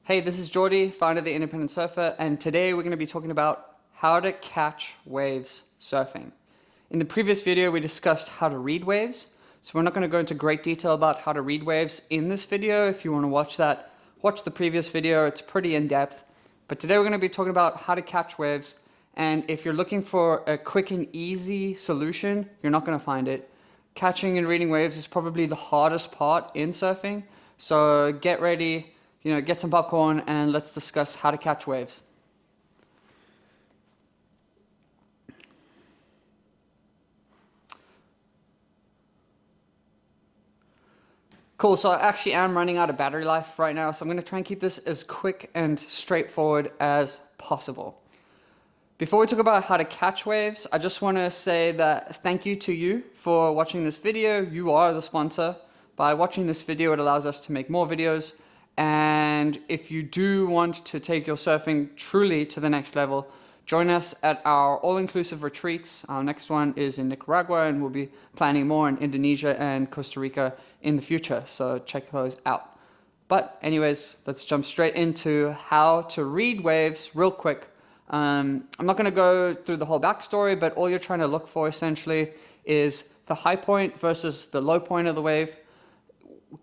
Hey, this is Jordy, founder of The Independent Surfer, and today we're going to be talking about how to catch waves surfing. In the previous video, we discussed how to read waves, so we're not going to go into great detail about how to read waves in this video. If you want to watch that, watch the previous video, it's pretty in-depth. But today we're going to be talking about how to catch waves, and if you're looking for a quick and easy solution, you're not going to find it. Catching and reading waves is probably the hardest part in surfing, so get ready. Get some popcorn and let's discuss how to catch waves. Cool, so I actually am running out of battery life right now, so I'm going to try and keep this as quick and straightforward as possible. Before we talk about how to catch waves, I just want to say that thank you to you for watching this video. You are the sponsor. By watching this video, it allows us to make more videos. And if you do want to take your surfing truly to the next level, join us at our all-inclusive retreats. Our next one is in Nicaragua, and we'll be planning more in Indonesia and Costa Rica in the future, so check those out. But anyways, let's jump straight into how to read waves real quick. I'm not going to go through the whole backstory, but all you're trying to look for essentially is the high point versus the low point of the wave.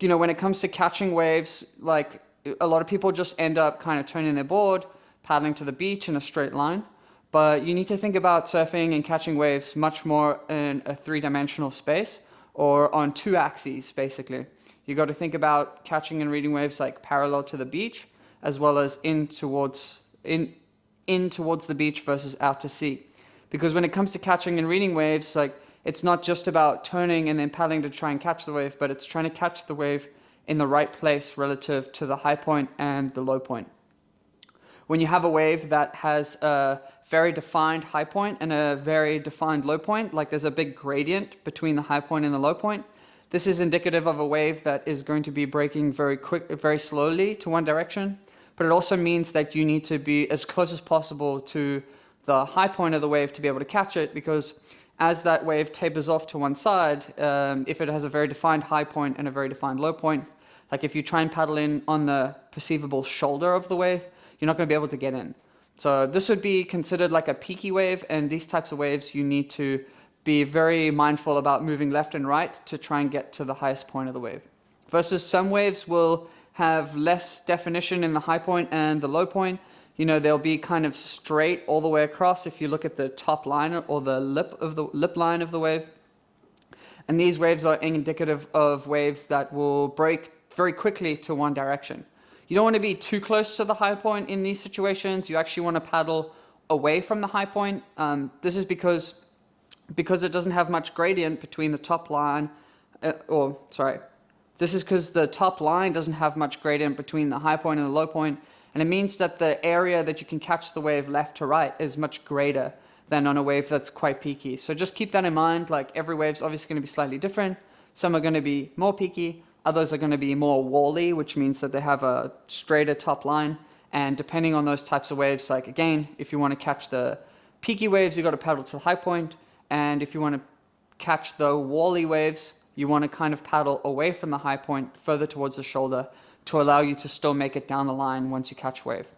When it comes to catching waves, like a lot of people just end up kind of turning their board, paddling to the beach in a straight line. But you need to think about surfing and catching waves much more in a three-dimensional space or on two axes, basically. You got to think about catching and reading waves like parallel to the beach, as well as in towards the beach versus out to sea. Because when it comes to catching and reading waves, it's not just about turning and then paddling to try and catch the wave, but it's trying to catch the wave in the right place relative to the high point and the low point. When you have a wave that has a very defined high point and a very defined low point, like there's a big gradient between the high point and the low point, this is indicative of a wave that is going to be breaking very slowly to one direction. But it also means that you need to be as close as possible to the high point of the wave to be able to catch it, because as that wave tapers off to one side, if it has a very defined high point and a very defined low point, like if you try and paddle in on the perceivable shoulder of the wave, you're not going to be able to get in. So this would be considered like a peaky wave, and these types of waves you need to be very mindful about moving left and right to try and get to the highest point of the wave. Versus some waves will have less definition in the high point and the low point. They'll be kind of straight all the way across if you look at the top line or the lip line of the wave. And these waves are indicative of waves that will break very quickly to one direction. You don't want to be too close to the high point in these situations. You actually want to paddle away from the high point. This is because it doesn't have much gradient between the top line, this is because the top line doesn't have much gradient between the high point and the low point. And it means that the area that you can catch the wave left to right is much greater than on a wave that's quite peaky. So just keep that in mind. Like every wave's obviously going to be slightly different. Some are going to be more peaky. Others are going to be more wally, which means that they have a straighter top line. And depending on those types of waves, like again, if you want to catch the peaky waves, you got to paddle to the high point. And if you want to catch the wally waves, you want to kind of paddle away from the high point, further towards the shoulder, to allow you to still make it down the line once you catch wave.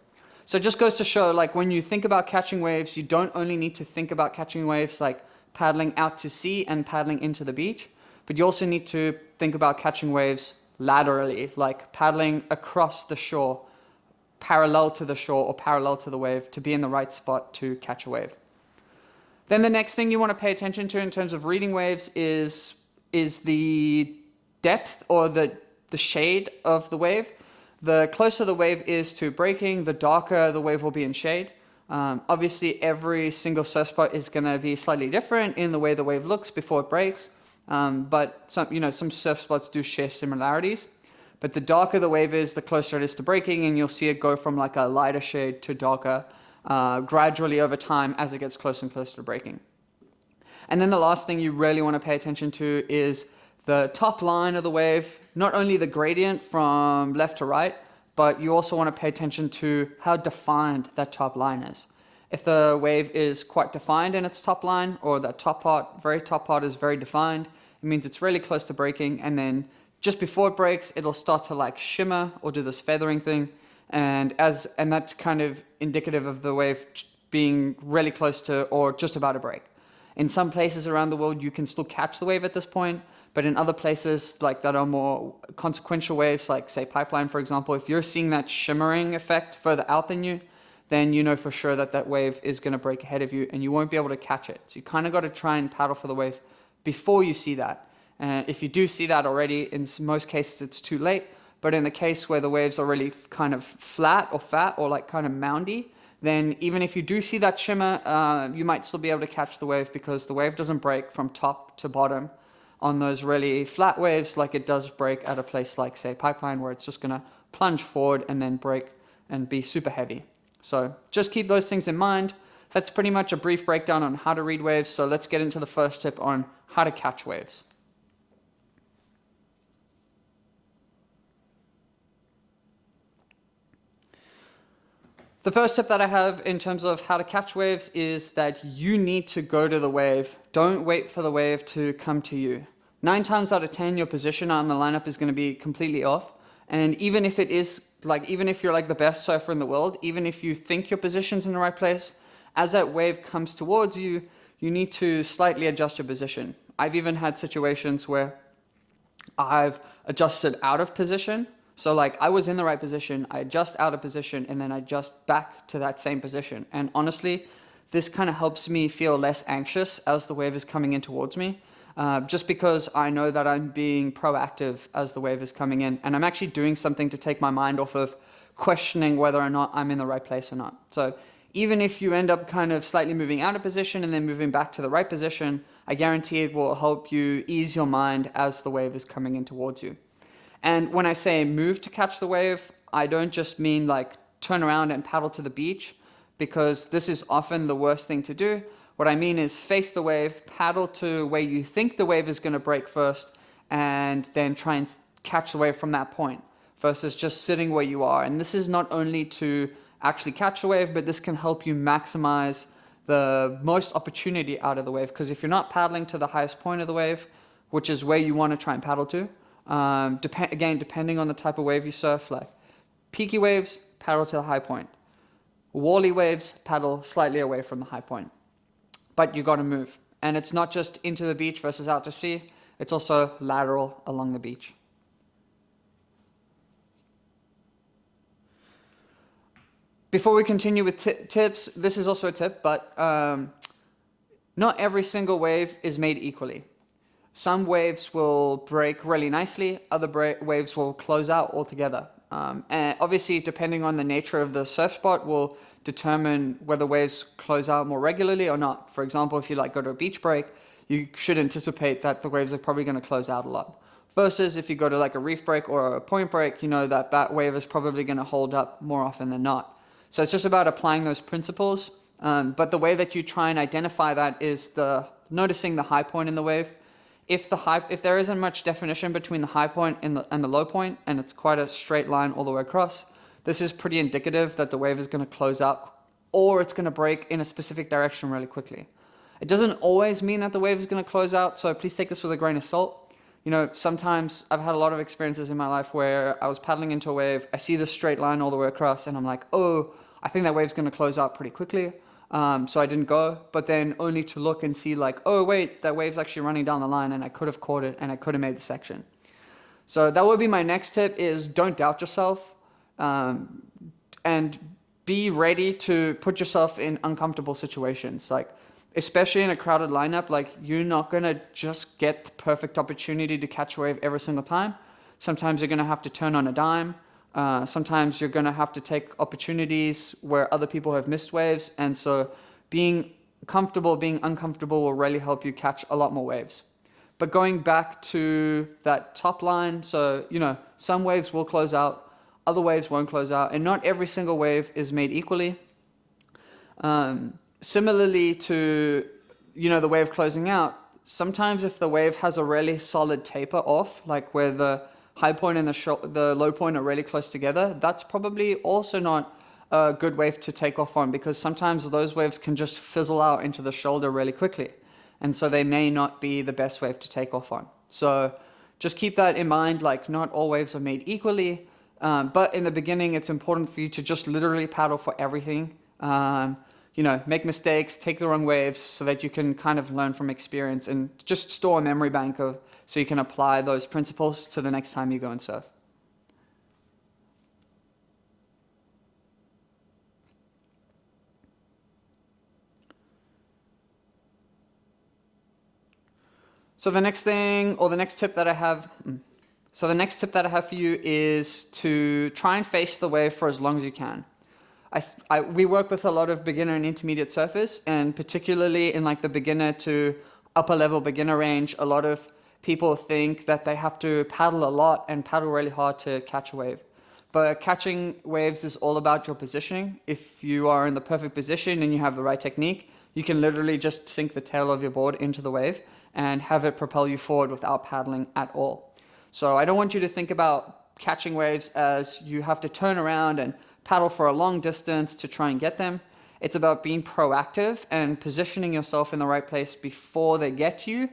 So it just goes to show, like when you think about catching waves, you don't only need to think about catching waves like paddling out to sea and paddling into the beach, but you also need to think about catching waves laterally, like paddling across the shore, parallel to the shore or parallel to the wave to be in the right spot to catch a wave. Then the next thing you want to pay attention to in terms of reading waves is the depth or the shade of the wave. The closer the wave is to breaking, the darker the wave will be in shade. Obviously, every single surf spot is going to be slightly different in the way the wave looks before it breaks. But some surf spots do share similarities. But the darker the wave is, the closer it is to breaking, and you'll see it go from like a lighter shade to darker gradually over time as it gets closer and closer to breaking. And then the last thing you really want to pay attention to is the top line of the wave, not only the gradient from left to right, but you also want to pay attention to how defined that top line is. If the wave is quite defined in its top line, or that top part, very top part is very defined, it means it's really close to breaking, and then just before it breaks, it'll start to like shimmer or do this feathering thing. and that's kind of indicative of the wave being really close to or just about to break. In some places around the world, you can still catch the wave at this point, but in other places like that are more consequential waves, like say Pipeline, for example, if you're seeing that shimmering effect further out than you, then you know for sure that that wave is going to break ahead of you and you won't be able to catch it. So you kind of got to try and paddle for the wave before you see that. And if you do see that already, in most cases it's too late. But in the case where the waves are really kind of flat or fat or like kind of moundy, then even if you do see that shimmer, you might still be able to catch the wave because the wave doesn't break from top to bottom on those really flat waves like it does break at a place like, say, Pipeline, where it's just going to plunge forward and then break and be super heavy. So just keep those things in mind. That's pretty much a brief breakdown on how to read waves. So let's get into the first tip on how to catch waves. The first tip that I have in terms of how to catch waves is that you need to go to the wave. Don't wait for the wave to come to you. 9 times out of 10, your position on the lineup is going to be completely off. And even if it is even if you're like the best surfer in the world, even if you think your position's in the right place, as that wave comes towards you, you need to slightly adjust your position. I've even had situations where I've adjusted out of position. So like I was in the right position, I adjust out of position, and then I adjust back to that same position. And honestly, this kind of helps me feel less anxious as the wave is coming in towards me. Just because I know that I'm being proactive as the wave is coming in, and I'm actually doing something to take my mind off of questioning whether or not I'm in the right place or not. So even if you end up kind of slightly moving out of position and then moving back to the right position, I guarantee it will help you ease your mind as the wave is coming in towards you. And when I say move to catch the wave, I don't just mean like turn around and paddle to the beach, because this is often the worst thing to do. What I mean is face the wave, paddle to where you think the wave is going to break first, and then try and catch the wave from that point versus just sitting where you are. And this is not only to actually catch the wave, but this can help you maximize the most opportunity out of the wave. Because if you're not paddling to the highest point of the wave, which is where you want to try and paddle to, depending on the type of wave you surf, like peaky waves, paddle to the high point. Wally waves, paddle slightly away from the high point. But you got to move. And it's not just into the beach versus out to sea, it's also lateral along the beach. Before we continue with tips, this is also a tip, but not every single wave is made equally. Some waves will break really nicely, other waves will close out altogether. And obviously, depending on the nature of the surf spot, will determine whether waves close out more regularly or not. For example, if you like go to a beach break, you should anticipate that the waves are probably going to close out a lot. Versus if you go to like a reef break or a point break, you know that that wave is probably going to hold up more often than not. So it's just about applying those principles. But the way that you try and identify that is noticing the high point in the wave. If there isn't much definition between the high point and the low point, and it's quite a straight line all the way across, this is pretty indicative that the wave is going to close out or it's going to break in a specific direction really quickly. It doesn't always mean that the wave is going to close out, so please take this with a grain of salt. You know, sometimes I've had a lot of experiences in my life where I was paddling into a wave, I see this straight line all the way across, and I'm like, oh, I think that wave's going to close out pretty quickly. So I didn't go, but then only to look and see like, oh wait, that wave's actually running down the line and I could have caught it and I could have made the section. So that would be my next tip, is don't doubt yourself, and be ready to put yourself in uncomfortable situations. Like, especially in a crowded lineup, like you're not gonna just get the perfect opportunity to catch a wave every single time. Sometimes you're gonna have to turn on a dime. Sometimes you're gonna have to take opportunities where other people have missed waves. And so being comfortable, being uncomfortable will really help you catch a lot more waves. But going back to that top line, so, you know, some waves will close out, other waves won't close out, and not every single wave is made equally. Similarly to, you know, the wave closing out, sometimes if the wave has a really solid taper off, like where the high point and the low point are really close together, that's probably also not a good wave to take off on, because sometimes those waves can just fizzle out into the shoulder really quickly. And so they may not be the best wave to take off on. So just keep that in mind, like not all waves are made equally. But in the beginning, it's important for you to just literally paddle for everything. You know, make mistakes, take the wrong waves so that you can kind of learn from experience and just store a memory bank of so you can apply those principles to the next time you go and surf. So the next thing, or the next tip that I have, so the next tip that I have for you is to try and face the wave for as long as you can. We work with a lot of beginner and intermediate surfers, and particularly in like the beginner to upper level beginner range, a lot of people think that they have to paddle a lot and paddle really hard to catch a wave. But catching waves is all about your positioning. If you are in the perfect position and you have the right technique, you can literally just sink the tail of your board into the wave and have it propel you forward without paddling at all. So I don't want you to think about catching waves as you have to turn around and paddle for a long distance to try and get them. It's about being proactive and positioning yourself in the right place before they get to you,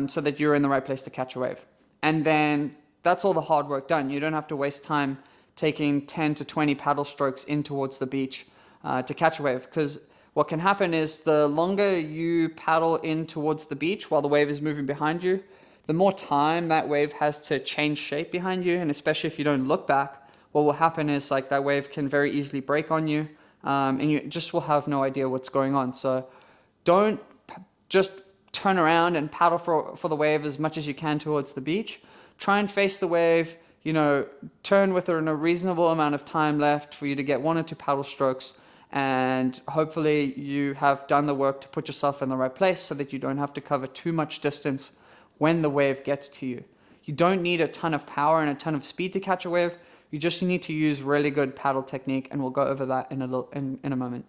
so that you're in the right place to catch a wave. And then that's all the hard work done. You don't have to waste time taking 10 to 20 paddle strokes in towards the beach to catch a wave, because what can happen is the longer you paddle in towards the beach while the wave is moving behind you, the more time that wave has to change shape behind you. And especially if you don't look back, what will happen is like that wave can very easily break on you, and you just will have no idea what's going on. So don't just turn around and paddle for the wave as much as you can towards the beach. Try and face the wave, you know, turn with a reasonable amount of time left for you to get 1 or 2 paddle strokes. And hopefully you have done the work to put yourself in the right place so that you don't have to cover too much distance when the wave gets to you. You don't need a ton of power and a ton of speed to catch a wave. You just need to use really good paddle technique, and we'll go over that in a moment.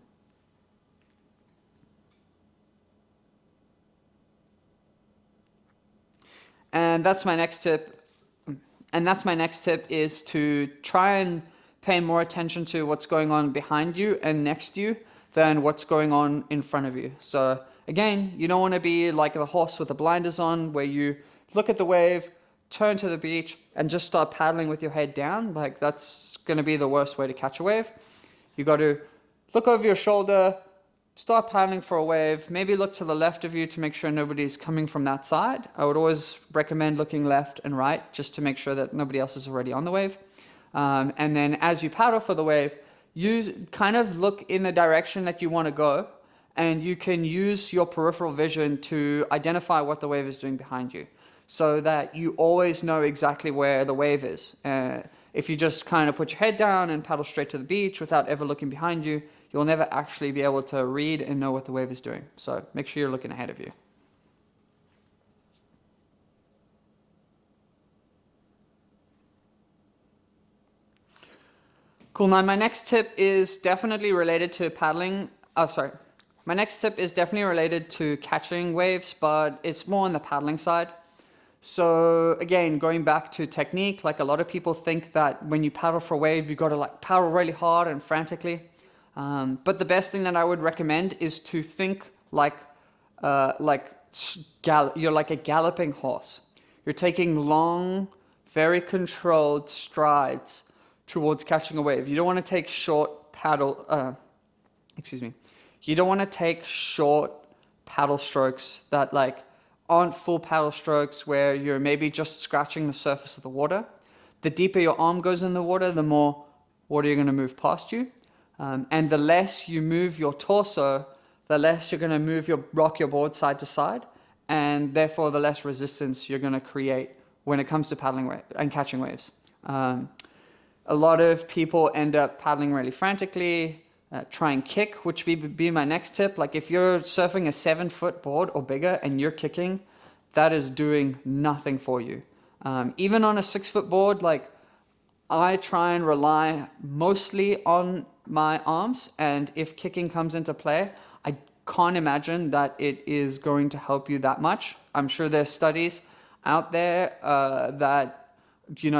And that's my next tip. And that's my next tip is to try and pay more attention to what's going on behind you and next to you than what's going on in front of you. So again, you don't want to be like the horse with the blinders on where you look at the wave, turn to the beach and just start paddling with your head down. Like that's going to be the worst way to catch a wave. You got to look over your shoulder, start paddling for a wave, maybe look to the left of you to make sure nobody's coming from that side. I would always recommend looking left and right just to make sure that nobody else is already on the wave. And then as you paddle for the wave, kind of look in the direction that you want to go, and you can use your peripheral vision to identify what the wave is doing behind you so that you always know exactly where the wave is. If you just kind of put your head down and paddle straight to the beach without ever looking behind you, you'll never actually be able to read and know what the wave is doing. So make sure you're looking ahead of you. Cool. Now my next tip is definitely related to paddling. My next tip is definitely related to catching waves, but it's more on the paddling side. So again, going back to technique, like a lot of people think that when you paddle for a wave, you got to like paddle really hard and frantically. But the best thing that I would recommend is to think like you're like a galloping horse. You're taking long, very controlled strides towards catching a wave. You don't want to take short paddle, You don't want to take short paddle strokes that like aren't full paddle strokes where you're maybe just scratching the surface of the water. The deeper your arm goes in the water, the more water you're going to move past you. And the less you move your torso, the less you're going to rock your board side to side. And therefore the less resistance you're going to create when it comes to paddling and catching waves. A lot of people end up paddling really frantically, try and kick, which would be my next tip. Like if you're surfing a 7-foot board or bigger and you're kicking, that is doing nothing for you. Even on a 6-foot board, like I try and rely mostly on my arms, and if kicking comes into play, I can't imagine that it is going to help you that much. I'm sure there's studies out there that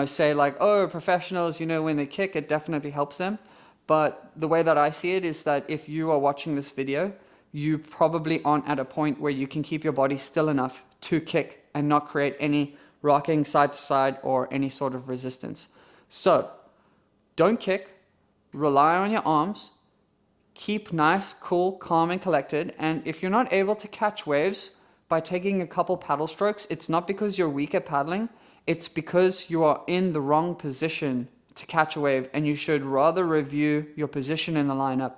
say like, oh, professionals, when they kick, it definitely helps them. But the way that I see it is that if you are watching this video, you probably aren't at a point where you can keep your body still enough to kick and not create any rocking side to side or any sort of resistance. So Don't kick, rely on your arms, keep nice, cool, calm, and collected. And if you're not able to catch waves by taking a couple paddle strokes, it's not because you're weak at paddling, it's because you are in the wrong position to catch a wave, and you should rather review your position in the lineup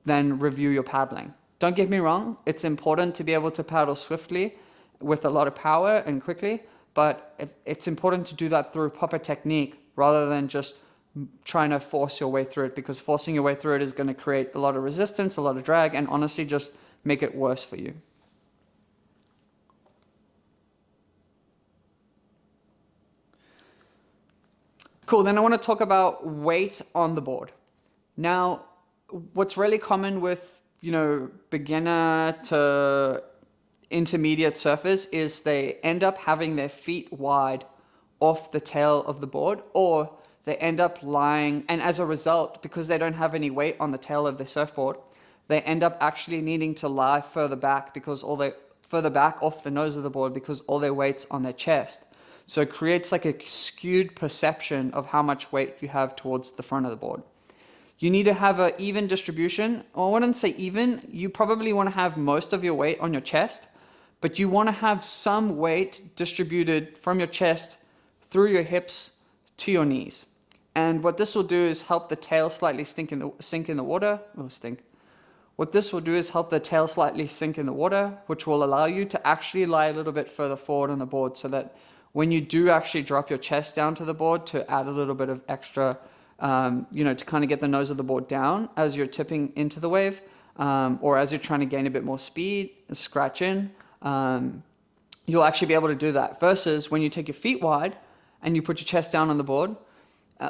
than review your paddling. Don't get me wrong, it's important to be able to paddle swiftly with a lot of power and quickly, but it's important to do that through proper technique rather than just trying to force your way through it, because forcing your way through it is going to create a lot of resistance, a lot of drag, and honestly just make it worse for you. Cool, then I want to talk about weight on the board. Now, what's really common with, beginner to intermediate surfers is they end up having their feet wide off the tail of the board, or they end up lying, and as a result, because they don't have any weight on the tail of their surfboard, they end up actually needing to lie further back further back off the nose of the board because all their weight's on their chest. So it creates like a skewed perception of how much weight you have towards the front of the board. You need to have an even distribution, or I wouldn't say even, you probably want to have most of your weight on your chest, but you want to have some weight distributed from your chest through your hips to your knees. And what this will do is help the tail slightly sink in the water. What this will do is help the tail slightly sink in the water, which will allow you to actually lie a little bit further forward on the board, so that when you do actually drop your chest down to the board to add a little bit of extra, to kind of get the nose of the board down as you're tipping into the wave, or as you're trying to gain a bit more speed, scratch in, you'll actually be able to do that. Versus when you take your feet wide and you put your chest down on the board,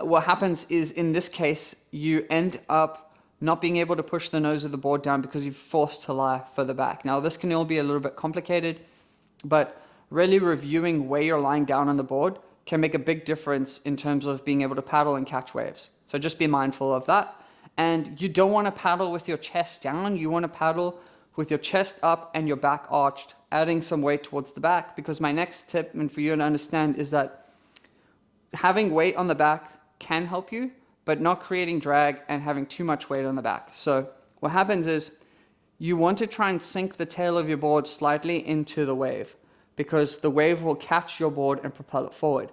what happens is, in this case, you end up not being able to push the nose of the board down because you're forced to lie further back. Now, this can all be a little bit complicated, but really reviewing where you're lying down on the board can make a big difference in terms of being able to paddle and catch waves. So just be mindful of that. And you don't want to paddle with your chest down. You want to paddle with your chest up and your back arched, adding some weight towards the back, because my next tip, and for you to understand, is that having weight on the back can help you, but not creating drag and having too much weight on the back. So what happens is you want to try and sink the tail of your board slightly into the wave, because the wave will catch your board and propel it forward.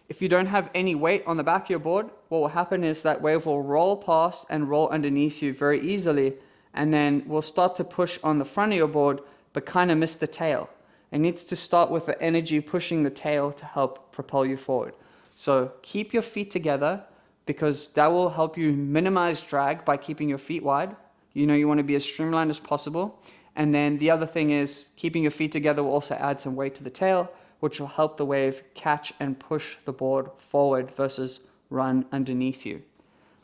If you don't have any weight on the back of your board, what will happen is that wave will roll past and roll underneath you very easily, and then will start to push on the front of your board, but kind of miss the tail. It needs to start with the energy pushing the tail to help propel you forward. So keep your feet together, because that will help you minimize drag by keeping your feet wide. You want to be as streamlined as possible. And then the other thing is, keeping your feet together will also add some weight to the tail, which will help the wave catch and push the board forward versus run underneath you.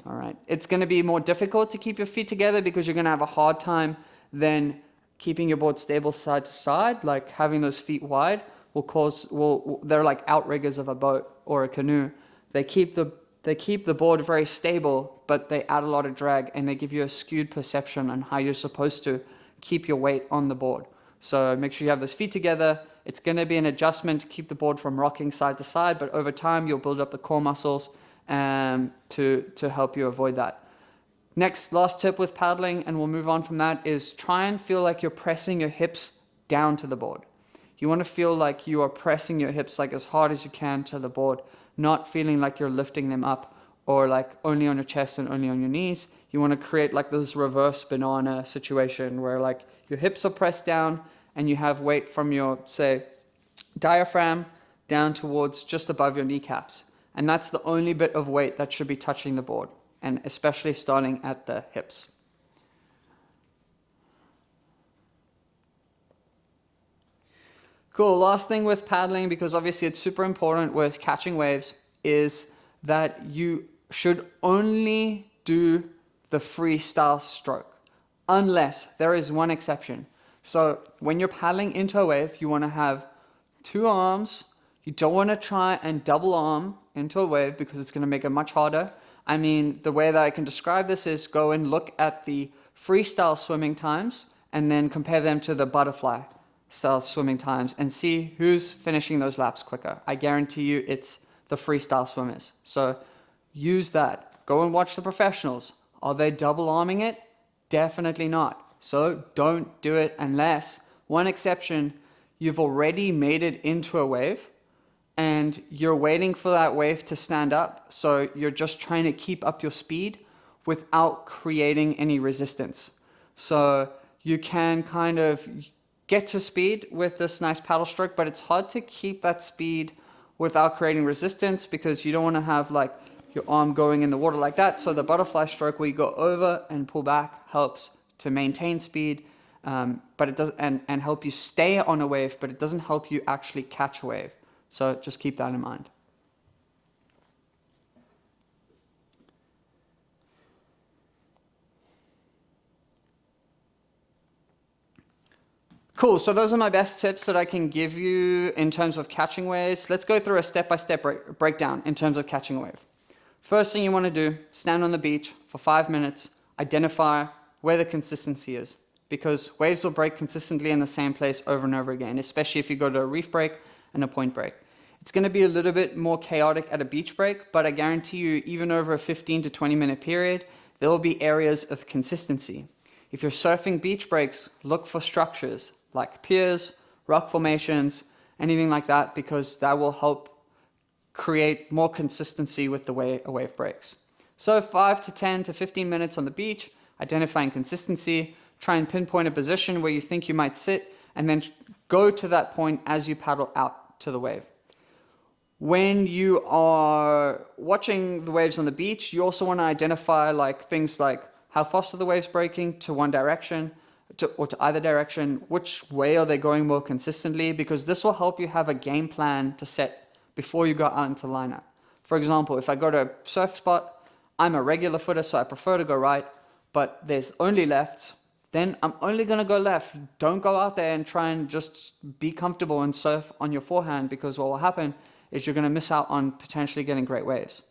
All right. It's going to be more difficult to keep your feet together because you're going to have a hard time then keeping your board stable side to side. Like having those feet wide they're like outriggers of a boat or a canoe. They keep the board very stable, but they add a lot of drag, and they give you a skewed perception on how you're supposed to keep your weight on the board. So make sure you have those feet together. It's going to be an adjustment to keep the board from rocking side to side, but over time you'll build up the core muscles to help you avoid that. Last tip with paddling, and we'll move on from that, is try and feel like you're pressing your hips down to the board. You want to feel like you are pressing your hips like as hard as you can to the board, not feeling like you're lifting them up or like only on your chest and only on your knees. You want to create like this reverse banana situation where like your hips are pressed down and you have weight from your, say, diaphragm down towards just above your kneecaps. And that's the only bit of weight that should be touching the board, and especially starting at the hips. Cool, last thing with paddling, because obviously it's super important with catching waves, is that you should only do the freestyle stroke, unless there is one exception. So when you're paddling into a wave, you want to have two arms. You don't want to try and double arm into a wave because it's going to make it much harder. I mean, the way that I can describe this is go and look at the freestyle swimming times and then compare them to the butterfly style swimming times and see who's finishing those laps quicker. I guarantee you it's the freestyle swimmers. So use that. Go and watch the professionals. Are they double arming it? Definitely not. So don't do it unless, one exception, you've already made it into a wave and you're waiting for that wave to stand up. So you're just trying to keep up your speed without creating any resistance. So you can kind of get to speed with this nice paddle stroke, but it's hard to keep that speed without creating resistance because you don't want to have like your arm going in the water like that. So the butterfly stroke where you go over and pull back helps to maintain speed, but it does and help you stay on a wave, but it doesn't help you actually catch a wave. So just keep that in mind. Cool, so those are my best tips that I can give you in terms of catching waves. Let's go through a step-by-step breakdown in terms of catching a wave. First thing you want to do, stand on the beach for 5 minutes, identify where the consistency is, because waves will break consistently in the same place over and over again, especially if you go to a reef break and a point break. It's going to be a little bit more chaotic at a beach break, but I guarantee you, even over a 15 to 20 minute period, there will be areas of consistency. If you're surfing beach breaks, look for structures like piers, rock formations, anything like that, because that will help create more consistency with the way a wave breaks. So 5 to 10 to 15 minutes on the beach, identifying consistency, try and pinpoint a position where you think you might sit, and then go to that point as you paddle out to the wave. When you are watching the waves on the beach, you also want to identify things like how fast are the waves breaking to one direction, or to either direction, which way are they going more consistently, because this will help you have a game plan to set before you go out into lineup. For example, if I go to a surf spot, I'm a regular footer, so I prefer to go right, but there's only lefts, then I'm only going to go left. Don't go out there and try and just be comfortable and surf on your forehand, because what will happen is you're going to miss out on potentially getting great waves.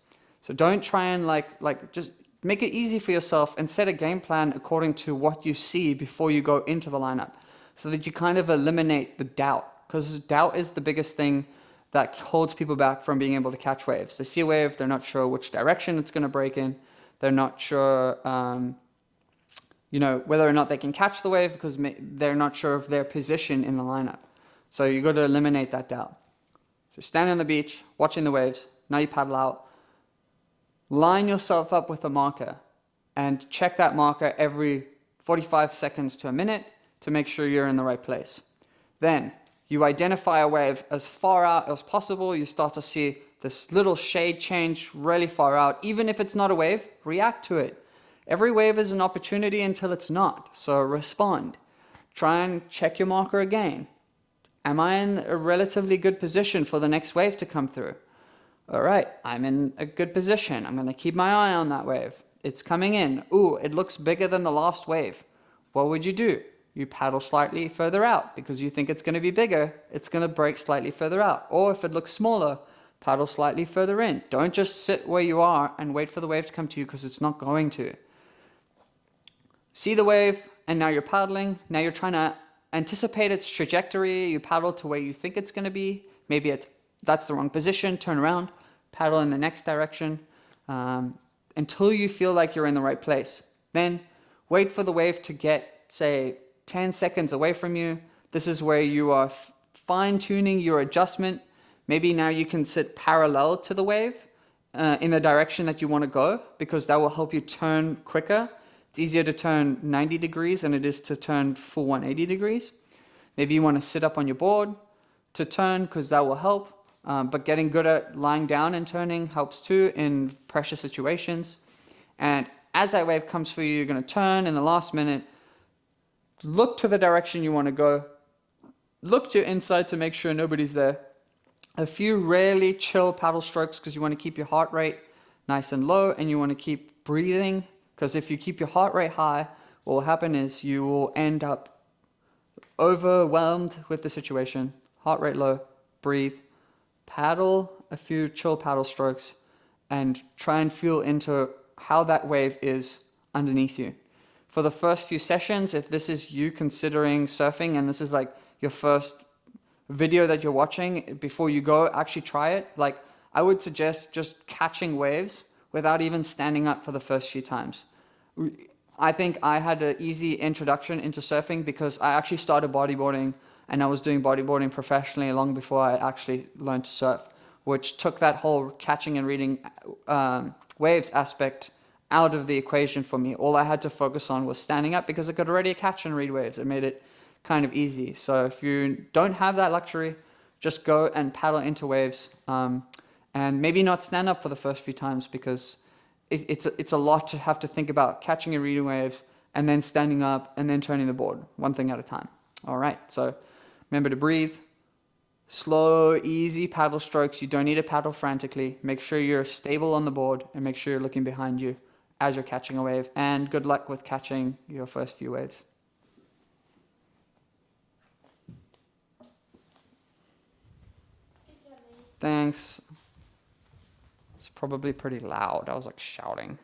So don't try and just make it easy for yourself and set a game plan according to what you see before you go into the lineup, so that you kind of eliminate the doubt, because doubt is the biggest thing that holds people back from being able to catch waves. They see a wave, they're not sure which direction it's going to break in. They're not sure, whether or not they can catch the wave because they're not sure of their position in the lineup. So you got to eliminate that doubt. So stand on the beach, watching the waves. Now you paddle out. Line yourself up with a marker and check that marker every 45 seconds to a minute to make sure you're in the right place. Then you identify a wave as far out as possible. You start to see this little shade change really far out. Even if it's not a wave, react to it. Every wave is an opportunity until it's not. So respond. Try and check your marker again. Am I in a relatively good position for the next wave to come through? All right, I'm in a good position. I'm going to keep my eye on that wave. It's coming in. Ooh, it looks bigger than the last wave. What would you do? You paddle slightly further out because you think it's going to be bigger. It's going to break slightly further out. Or if it looks smaller, paddle slightly further in. Don't just sit where you are and wait for the wave to come to you, because it's not going to. See the wave, and now you're paddling. Now you're trying to anticipate its trajectory. You paddle to where you think it's going to be. Maybe that's the wrong position. Turn around, paddle in the next direction until you feel like you're in the right place. Then wait for the wave to get, say, 10 seconds away from you. This is where you are fine-tuning your adjustment. Maybe now you can sit parallel to the wave in the direction that you want to go, because that will help you turn quicker. It's easier to turn 90 degrees than it is to turn full 180 degrees. Maybe you want to sit up on your board to turn, because that will help. But getting good at lying down and turning helps too in pressure situations. And as that wave comes for you, you're going to turn in the last minute. Look to the direction you want to go. Look to your inside to make sure nobody's there. A few really chill paddle strokes, because you want to keep your heart rate nice and low, and you want to keep breathing, because if you keep your heart rate high, what will happen is you will end up overwhelmed with the situation. Heart rate low, breathe, paddle a few chill paddle strokes, and try and feel into how that wave is underneath you. For the first few sessions, if this is you considering surfing and this is like your first video that you're watching before you go actually try it, I would suggest just catching waves without even standing up for the first few times. I think I had an easy introduction into surfing because I actually started bodyboarding, and I was doing bodyboarding professionally long before I actually learned to surf, which took that whole catching and reading waves aspect out of the equation for me. All I had to focus on was standing up because I could already catch and read waves. It made it kind of easy. So if you don't have that luxury, just go and paddle into waves, and maybe not stand up for the first few times, because it's a lot to have to think about catching and reading waves and then standing up and then turning the board, one thing at a time. All right, so remember to breathe. Slow, easy paddle strokes. You don't need to paddle frantically. Make sure you're stable on the board and make sure you're looking behind you as you're catching a wave. And good luck with catching your first few waves. Thanks. It's probably pretty loud. I was like shouting.